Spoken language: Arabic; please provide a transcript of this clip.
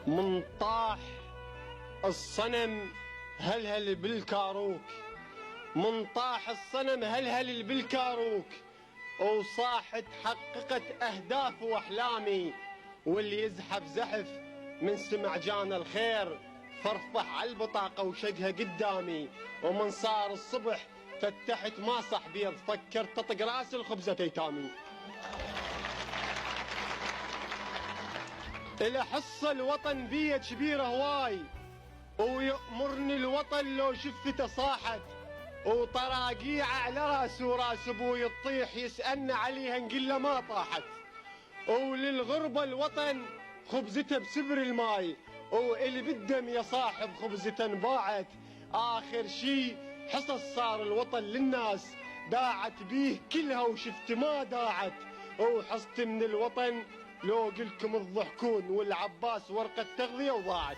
من طاح الصنم هلهل بالكاروك، من طاح الصنم هلهل بالكاروك، وصاحت حققت أهداف وأحلامي، واللي يزحف زحف من سمع جانا الخير، فرفح على البطاقة وشقها قدامي، ومن صار الصبح فتحت ما صح بيض، فكرت تطق راس الخبزة ايتامي. إلى حصة الوطن بيه كبيرة هواي، ويأمرني الوطن لو شفته صاحت، وطراقيع على راس وراس ابوي تطيح يسألنا عليها نقول له ما طاحت، وللغربة الوطن خبزته بسبر الماي، واللي بالدم يا صاحب خبزته انباعت، آخر شي حصص صار الوطن للناس داعت بيه كلها وشفت ما داعت، وحصت من الوطن لو قلكم تضحكون، والعباس ورقة تغذية وضاعت.